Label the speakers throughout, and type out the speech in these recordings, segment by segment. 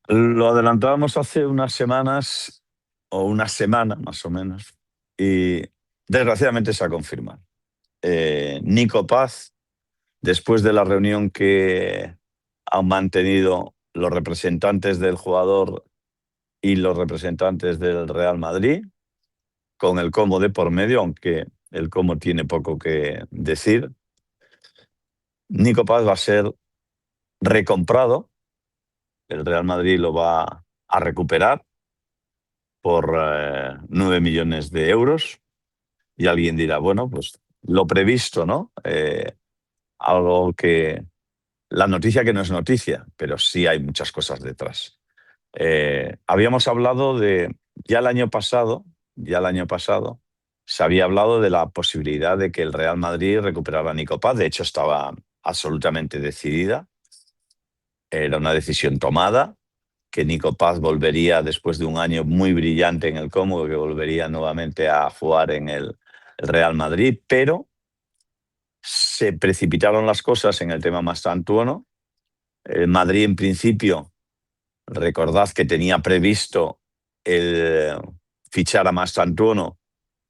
Speaker 1: Lo adelantábamos hace unas semanas, o una semana más o menos, y desgraciadamente se ha confirmado. Nico Paz, después de la reunión que han mantenido los representantes del jugador y los representantes del Real Madrid, con el Como de por medio, aunque el Como tiene poco que decir, Nico Paz va a ser recomprado, el Real Madrid lo va a recuperar por 9 millones de euros. Y alguien dirá, bueno, pues lo previsto, ¿no? Algo que... La noticia que no es noticia, pero sí hay muchas cosas detrás. Habíamos hablado de, ya el año pasado, se había hablado de la posibilidad de que el Real Madrid recuperara a Nico Paz. De hecho, estaba absolutamente decidida. Era una decisión tomada, que Nico Paz volvería después de un año muy brillante en el Como, que volvería nuevamente a jugar en el Real Madrid, pero se precipitaron las cosas en el tema Mastantuono. El Madrid, en principio, recordad que tenía previsto el fichar a Mastantuono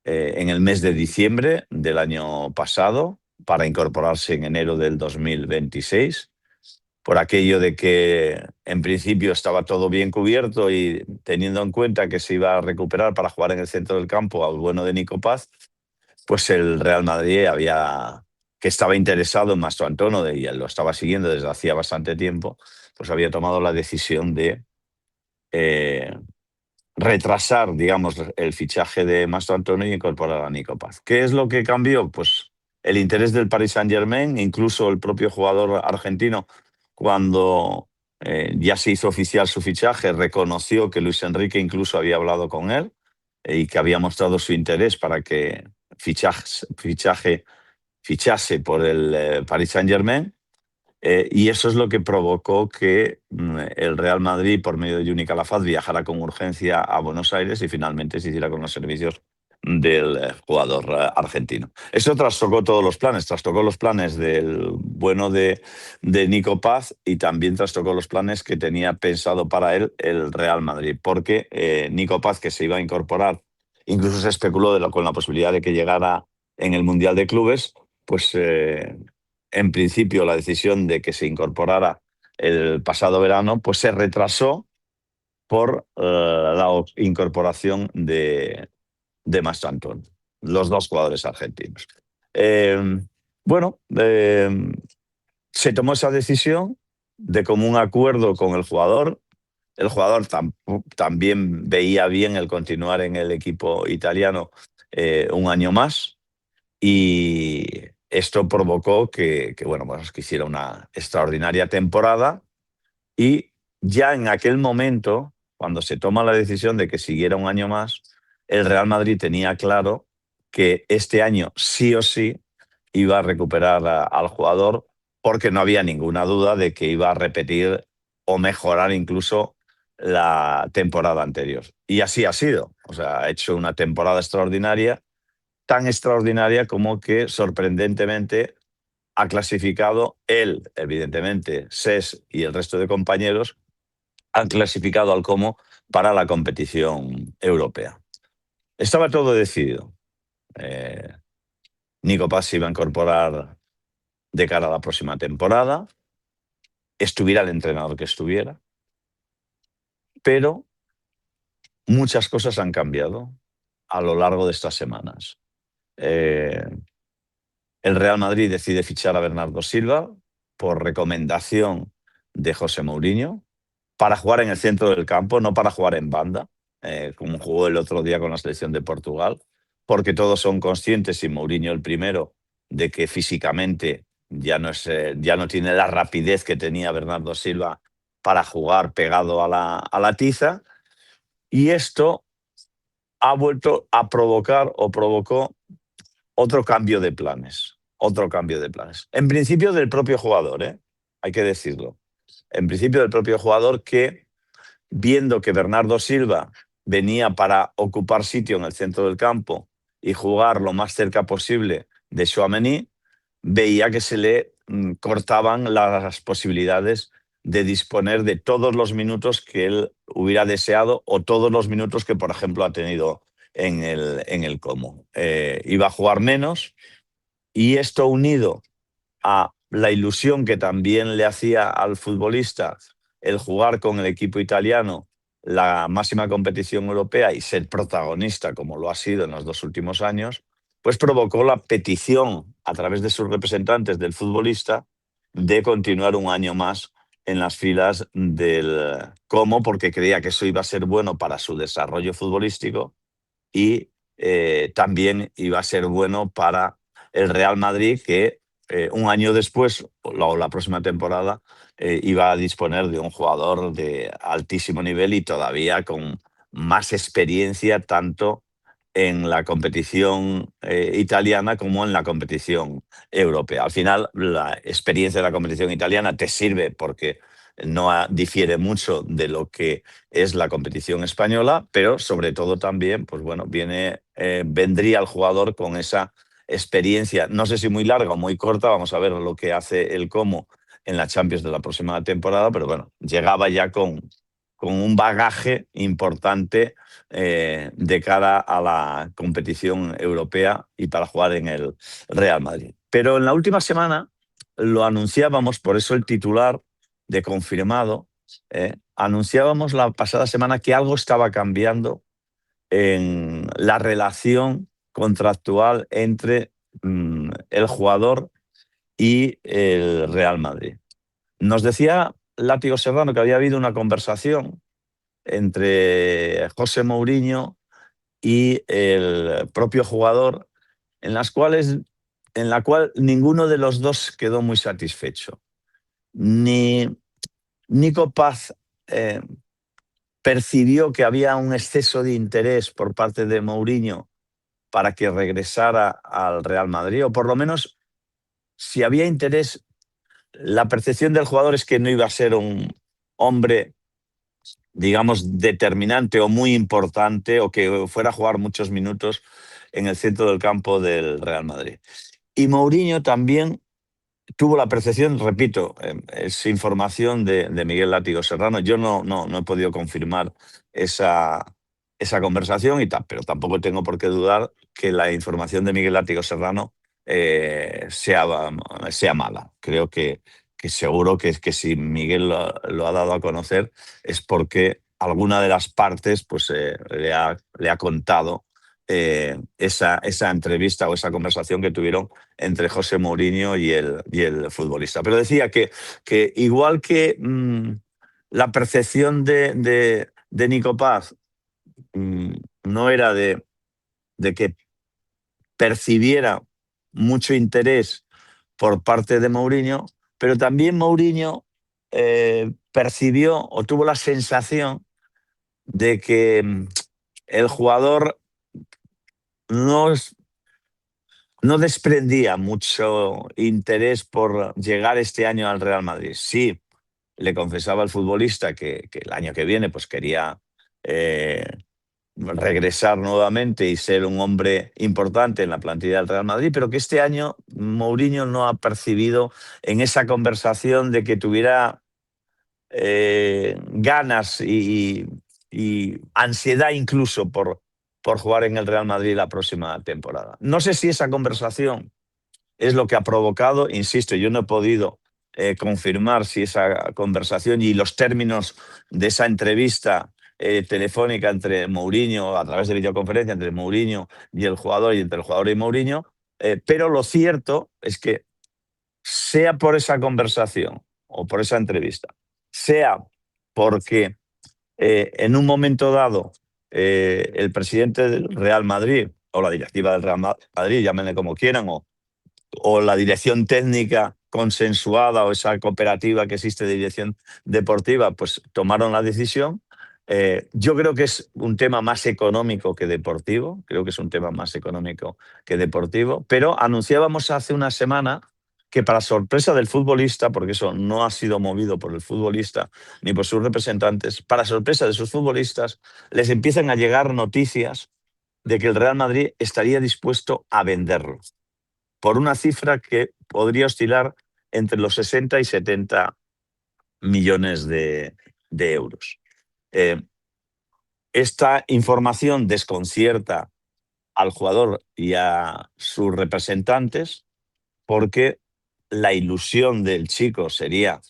Speaker 1: en el mes de diciembre del año pasado para incorporarse en enero del 2026, por aquello de que en principio estaba todo bien cubierto y teniendo en cuenta que se iba a recuperar para jugar en el centro del campo al bueno de Nico Paz, pues el Real Madrid que estaba interesado en Mastro Antonio y él lo estaba siguiendo desde hacía bastante tiempo, pues había tomado la decisión de eh, retrasar, digamos, el fichaje de Mastro Antonio y incorporar a Nico Paz. ¿Qué es lo que cambió? Pues el interés del Paris Saint-Germain, incluso el propio jugador argentino, cuando ya se hizo oficial su fichaje, reconoció que Luis Enrique incluso había hablado con él y que había mostrado su interés para que fichase por el Paris Saint-Germain. Y eso es lo que provocó que el Real Madrid, por medio de Juni Calafat, viajara con urgencia a Buenos Aires y finalmente se hiciera con los servicios del jugador argentino. Eso trastocó los planes del bueno de Nico Paz y también trastocó los planes que tenía pensado para él el Real Madrid, porque Nico Paz, que se iba a incorporar, incluso se especuló con la posibilidad de que llegara en el Mundial de Clubes, pues en principio la decisión de que se incorporara el pasado verano, pues se retrasó por la incorporación de Mastranton, los dos jugadores argentinos. Eh, bueno, se tomó esa decisión de común acuerdo con el jugador. El jugador también veía bien el continuar en el equipo italiano un año más. Y esto provocó bueno, pues que hiciera una extraordinaria temporada y ya en aquel momento, cuando se toma la decisión de que siguiera un año más, el Real Madrid tenía claro que este año sí o sí iba a recuperar al jugador porque no había ninguna duda de que iba a repetir o mejorar incluso la temporada anterior. Y así ha sido. O sea, ha hecho una temporada extraordinaria, tan extraordinaria como que sorprendentemente ha clasificado él, evidentemente, SES y el resto de compañeros han clasificado al Como para la competición europea. Estaba todo decidido. Eh, Nico Paz se iba a incorporar de cara a la próxima temporada, estuviera el entrenador que estuviera, pero muchas cosas han cambiado a lo largo de estas semanas. Eh, El Real Madrid decide fichar a Bernardo Silva por recomendación de José Mourinho para jugar en el centro del campo, no para jugar en banda, como jugó el otro día con la selección de Portugal, porque todos son conscientes, y Mourinho el primero, de que físicamente ya no tiene la rapidez que tenía Bernardo Silva para jugar pegado a la tiza, y esto ha vuelto a provocar o provocó otro cambio de planes. Otro cambio de planes. En principio del propio jugador, hay que decirlo. En principio del propio jugador que, viendo que Bernardo Silva venía para ocupar sitio en el centro del campo y jugar lo más cerca posible de Tchouaméni, veía que se le cortaban las posibilidades de disponer de todos los minutos que él hubiera deseado o todos los minutos que, por ejemplo, ha tenido en el Como. Iba a jugar menos y esto unido a la ilusión que también le hacía al futbolista el jugar con el equipo italiano la máxima competición europea y ser protagonista como lo ha sido en los 2 últimos años, pues provocó la petición a través de sus representantes del futbolista de continuar un año más en las filas del Como, porque creía que eso iba a ser bueno para su desarrollo futbolístico y también iba a ser bueno para el Real Madrid, que un año después, o la próxima temporada, iba a disponer de un jugador de altísimo nivel y todavía con más experiencia tanto en la competición italiana como en la competición europea. Al final, la experiencia de la competición italiana te sirve porque difiere mucho de lo que es la competición española, pero sobre todo también, pues bueno, vendría el jugador con esa experiencia, no sé si muy larga o muy corta, vamos a ver lo que hace el Como en la Champions de la próxima temporada, pero bueno, llegaba ya con un bagaje importante de cara a la competición europea y para jugar en el Real Madrid. Pero en la última semana lo anunciábamos, por eso el titular de confirmado, anunciábamos la pasada semana que algo estaba cambiando en la relación contractual entre el jugador y el Real Madrid. Nos decía Látigo Serrano que había habido una conversación entre José Mourinho y el propio jugador en la cual ninguno de los dos quedó muy satisfecho. Ni Nico Paz percibió que había un exceso de interés por parte de Mourinho para que regresara al Real Madrid, o por lo menos, si había interés, la percepción del jugador es que no iba a ser un hombre, digamos, determinante o muy importante, o que fuera a jugar muchos minutos en el centro del campo del Real Madrid. Y Mourinho también tuvo la percepción, repito, es información de Miguel Látigo Serrano. Yo no he podido confirmar esa conversación, pero tampoco tengo por qué dudar que la información de Miguel Látigo Serrano sea mala. Creo que seguro que si Miguel lo ha dado a conocer es porque alguna de las partes pues, le ha contado esa entrevista o esa conversación que tuvieron entre José Mourinho y el futbolista. Pero decía que igual que la percepción de Nico Paz no era de que percibiera mucho interés por parte de Mourinho, pero también Mourinho percibió o tuvo la sensación de que el jugador no desprendía mucho interés por llegar este año al Real Madrid. Sí, le confesaba al futbolista que el año que viene pues quería regresar nuevamente y ser un hombre importante en la plantilla del Real Madrid, pero que este año Mourinho no ha percibido en esa conversación de que tuviera ganas y ansiedad incluso por jugar en el Real Madrid la próxima temporada. No sé si esa conversación es lo que ha provocado, insisto, yo no he podido confirmar si esa conversación y los términos de esa entrevista telefónica entre Mourinho, a través de videoconferencia, entre Mourinho y el jugador y entre el jugador y Mourinho, pero lo cierto es que sea por esa conversación o por esa entrevista, sea porque en un momento dado el presidente del Real Madrid o la directiva del Real Madrid, llámenle como quieran, o la dirección técnica consensuada o esa cooperativa que existe de dirección deportiva, pues tomaron la decisión. Yo creo que es un tema más económico que deportivo, creo que es un tema más económico que deportivo, pero anunciábamos hace una semana que para sorpresa del futbolista, porque eso no ha sido movido por el futbolista ni por sus representantes, para sorpresa de sus futbolistas, les empiezan a llegar noticias de que el Real Madrid estaría dispuesto a venderlo por una cifra que podría oscilar entre los 60 y 70 millones de euros. Esta información desconcierta al jugador y a sus representantes porque la ilusión del chico sería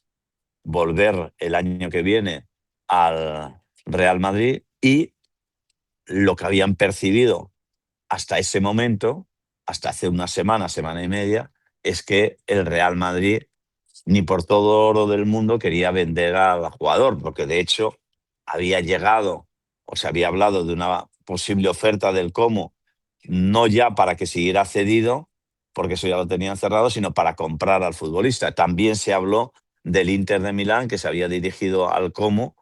Speaker 1: volver el año que viene al Real Madrid y lo que habían percibido hasta ese momento, hasta hace una semana, semana y media, es que el Real Madrid ni por todo oro del mundo quería vender al jugador, porque de hecho había llegado o se había hablado de una posible oferta del Como, no ya para que siguiera cedido, porque eso ya lo tenían cerrado, sino para comprar al futbolista. También se habló del Inter de Milán, que se había dirigido al Como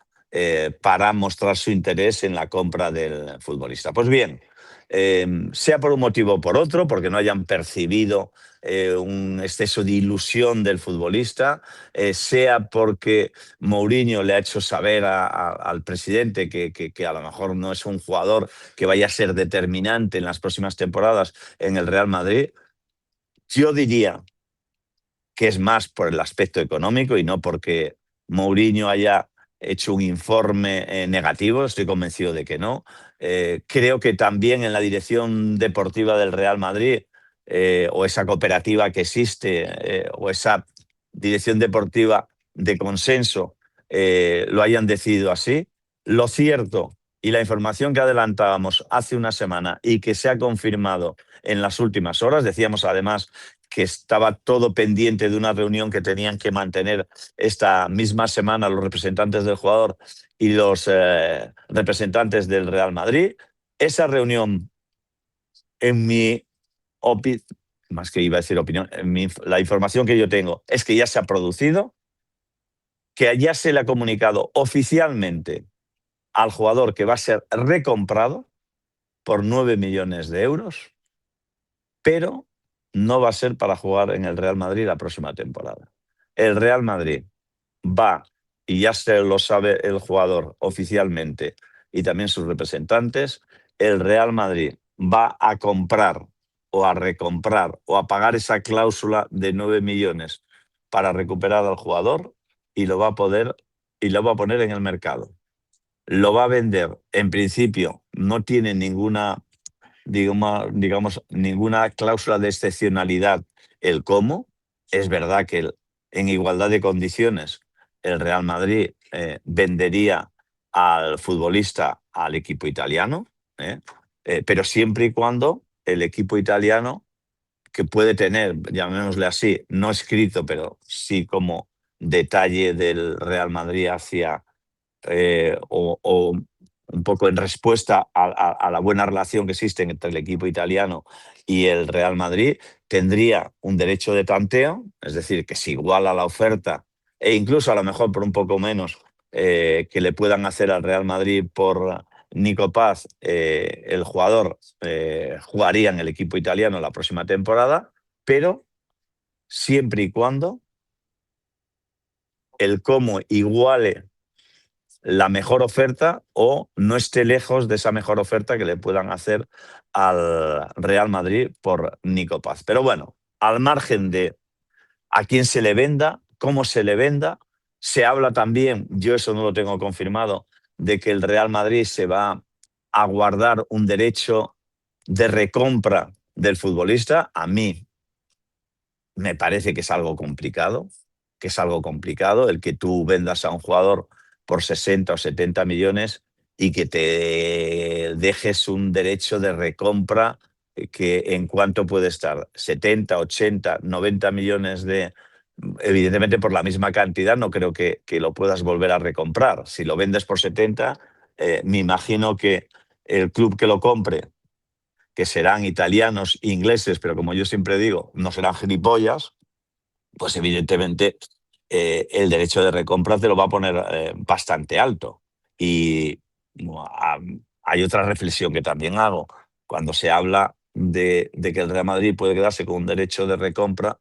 Speaker 1: para mostrar su interés en la compra del futbolista. Pues bien, sea por un motivo o por otro, porque no hayan percibido un exceso de ilusión del futbolista, sea porque Mourinho le ha hecho saber al presidente que a lo mejor no es un jugador que vaya a ser determinante en las próximas temporadas en el Real Madrid. Yo diría que es más por el aspecto económico y no porque Mourinho haya hecho un informe negativo, estoy convencido de que no. Creo que también en la dirección deportiva del Real Madrid, o esa cooperativa que existe, o esa dirección deportiva de consenso, lo hayan decidido así. Lo cierto y la información que adelantábamos hace una semana y que se ha confirmado en las últimas horas, decíamos además que estaba todo pendiente de una reunión que tenían que mantener esta misma semana los representantes del jugador y los representantes del Real Madrid. Esa reunión, en mi opinión, más que iba a decir opinión, la información que yo tengo es que ya se ha producido, que ya se le ha comunicado oficialmente al jugador que va a ser recomprado por 9 millones de euros, pero no va a ser para jugar en el Real Madrid la próxima temporada. El Real Madrid va, y ya se lo sabe el jugador oficialmente y también sus representantes, el Real Madrid va a comprar o a recomprar o a pagar esa cláusula de 9 millones para recuperar al jugador y lo va a poder y lo va a poner en el mercado. Lo va a vender, en principio, no tiene ninguna, digamos, ninguna cláusula de excepcionalidad el cómo. Es verdad que en igualdad de condiciones el Real Madrid vendería al futbolista al equipo italiano, pero siempre y cuando el equipo italiano, que puede tener, llamémosle así, no escrito, pero sí como detalle del Real Madrid hacia o un poco en respuesta a la buena relación que existe entre el equipo italiano y el Real Madrid, tendría un derecho de tanteo, es decir, que se iguala la oferta e incluso a lo mejor por un poco menos que le puedan hacer al Real Madrid por Nico Paz, el jugador jugaría en el equipo italiano la próxima temporada, pero siempre y cuando el cómo iguale la mejor oferta o no esté lejos de esa mejor oferta que le puedan hacer al Real Madrid por Nico Paz. Pero bueno, al margen de a quién se le venda, cómo se le venda, se habla también, yo eso no lo tengo confirmado, de que el Real Madrid se va a guardar un derecho de recompra del futbolista. A mí me parece que es algo complicado, el que tú vendas a un jugador por 60 o 70 millones y que te dejes un derecho de recompra que en cuanto puede estar 70, 80, 90 millones de... Evidentemente por la misma cantidad no creo que lo puedas volver a recomprar. Si lo vendes por 70, me imagino que el club que lo compre, que serán italianos, ingleses, pero como yo siempre digo, no serán gilipollas, pues evidentemente el derecho de recompra te lo va a poner bastante alto. Y hay otra reflexión que también hago. Cuando se habla de que el Real Madrid puede quedarse con un derecho de recompra,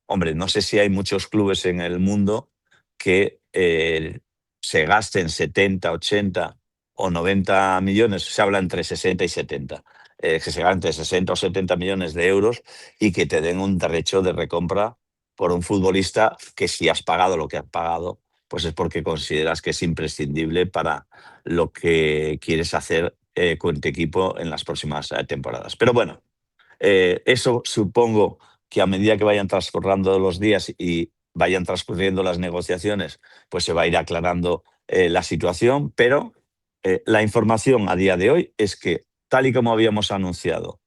Speaker 1: hombre, no sé si hay muchos clubes en el mundo que se gasten 70, 80 o 90 millones, se habla entre 60 y 70, que se gasten 60 o 70 millones de euros y que te den un derecho de recompra por un futbolista que si has pagado lo que has pagado, pues es porque consideras que es imprescindible para lo que quieres hacer con tu equipo en las próximas temporadas. Pero bueno, eso supongo que a medida que vayan transcurriendo los días y vayan transcurriendo las negociaciones, pues se va a ir aclarando la situación, pero la información a día de hoy es que, tal y como habíamos anunciado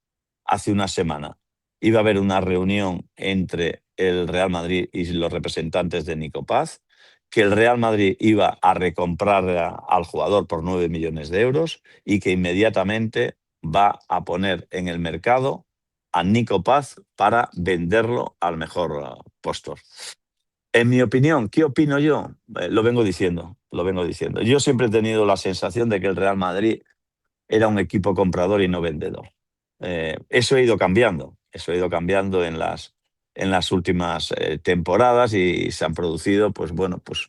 Speaker 1: hace una semana, iba a haber una reunión entre el Real Madrid y los representantes de Nico Paz, que el Real Madrid iba a recomprar al jugador por 9 millones de euros y que inmediatamente va a poner en el mercado a Nico Paz para venderlo al mejor postor. En mi opinión, ¿qué opino yo? Lo vengo diciendo, lo vengo diciendo. Yo siempre he tenido la sensación de que el Real Madrid era un equipo comprador y no vendedor. Eso ha ido cambiando en las últimas temporadas y se han producido, pues bueno, pues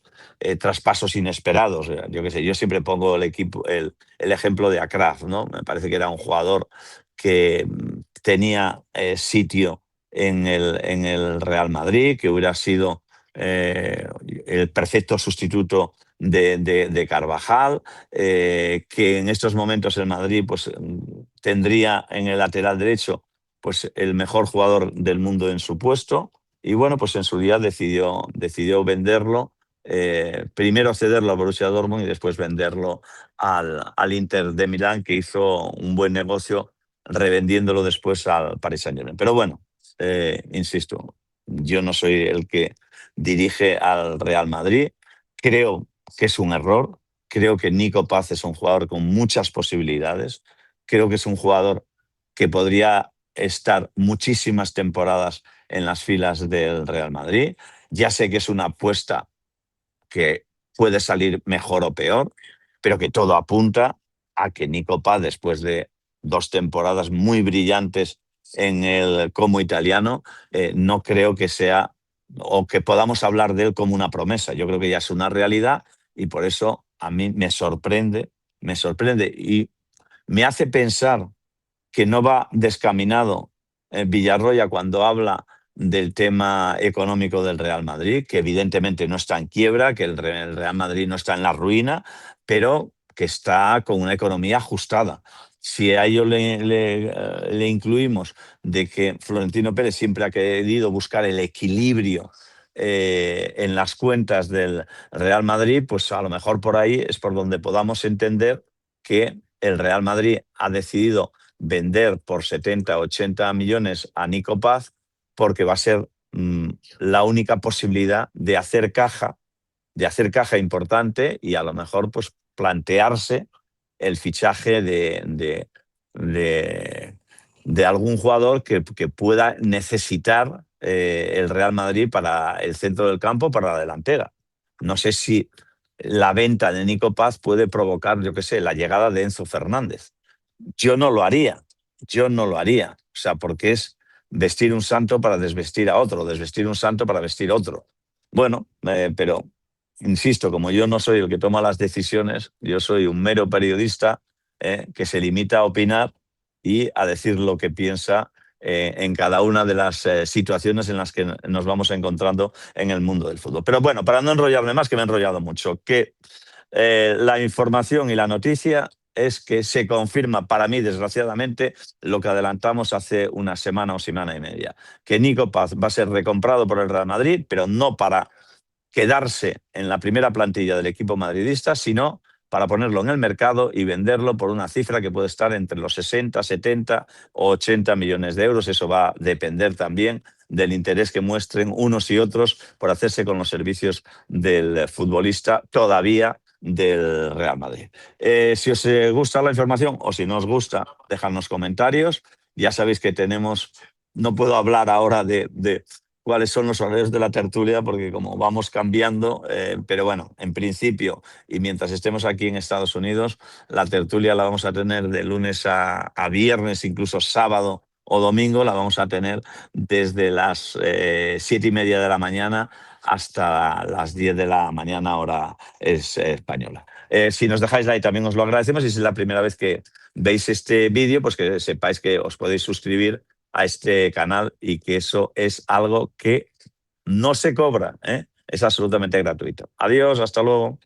Speaker 1: traspasos inesperados. Yo qué sé, yo siempre pongo el ejemplo de Akraf, ¿no? Me parece que era un jugador que tenía sitio en el Real Madrid, que hubiera sido el perfecto sustituto de Carvajal, que en estos momentos el Madrid pues, tendría en el lateral derecho pues, el mejor jugador del mundo en su puesto. Y bueno, pues en su día decidió venderlo, primero cederlo a Borussia Dortmund y después venderlo al Inter de Milán, que hizo un buen negocio revendiéndolo después al Paris Saint-Germain. Pero bueno, insisto, yo no soy el que dirige al Real Madrid. Creo que es un error. Creo que Nico Paz es un jugador con muchas posibilidades. Creo que es un jugador que podría estar muchísimas temporadas en las filas del Real Madrid. Ya sé que es una apuesta que puede salir mejor o peor, pero que todo apunta a que Nico Paz, después de 2 temporadas muy brillantes en el Como italiano, no creo que sea o que podamos hablar de él como una promesa. Yo creo que ya es una realidad y por eso a mí me sorprende y me hace pensar que no va descaminado Villarroya cuando habla del tema económico del Real Madrid, que evidentemente no está en quiebra, que el Real Madrid no está en la ruina, pero que está con una economía ajustada. Si a ello le incluimos de que Florentino Pérez siempre ha querido buscar el equilibrio en las cuentas del Real Madrid, pues a lo mejor por ahí es por donde podamos entender que el Real Madrid ha decidido vender por 70, 80 millones a Nico Paz porque va a ser la única posibilidad de hacer caja importante y a lo mejor pues plantearse el fichaje de algún jugador que pueda necesitar el Real Madrid para el centro del campo, para la delantera. No sé si la venta de Nico Paz puede provocar, yo qué sé, la llegada de Enzo Fernández. Yo no lo haría, yo no lo haría. O sea, porque es vestir un santo para desvestir a otro, desvestir un santo para vestir otro. Bueno, pero insisto, como yo no soy el que toma las decisiones, yo soy un mero periodista que se limita a opinar y a decir lo que piensa en cada una de las situaciones en las que nos vamos encontrando en el mundo del fútbol. Pero bueno, para no enrollarme más, que me he enrollado mucho, que la información y la noticia es que se confirma para mí, desgraciadamente, lo que adelantamos hace una semana o semana y media, que Nico Paz va a ser recomprado por el Real Madrid, pero no para quedarse en la primera plantilla del equipo madridista, sino para ponerlo en el mercado y venderlo por una cifra que puede estar entre los 60, 70 o 80 millones de euros. Eso va a depender también del interés que muestren unos y otros por hacerse con los servicios del futbolista todavía del Real Madrid. Si os gusta la información o si no os gusta, dejadnos comentarios. Ya sabéis que tenemos, no puedo hablar ahora de cuáles son los horarios de la tertulia, porque como vamos cambiando, pero bueno, en principio, y mientras estemos aquí en Estados Unidos, la tertulia la vamos a tener de lunes a viernes, incluso sábado o domingo, la vamos a tener desde las 7:30 de la mañana hasta las 10 de la mañana, hora española. Si nos dejáis like también os lo agradecemos y si es la primera vez que veis este vídeo, pues que sepáis que os podéis suscribir a este canal y que eso es algo que no se cobra, ¿eh? Es absolutamente gratuito. Adiós, hasta luego.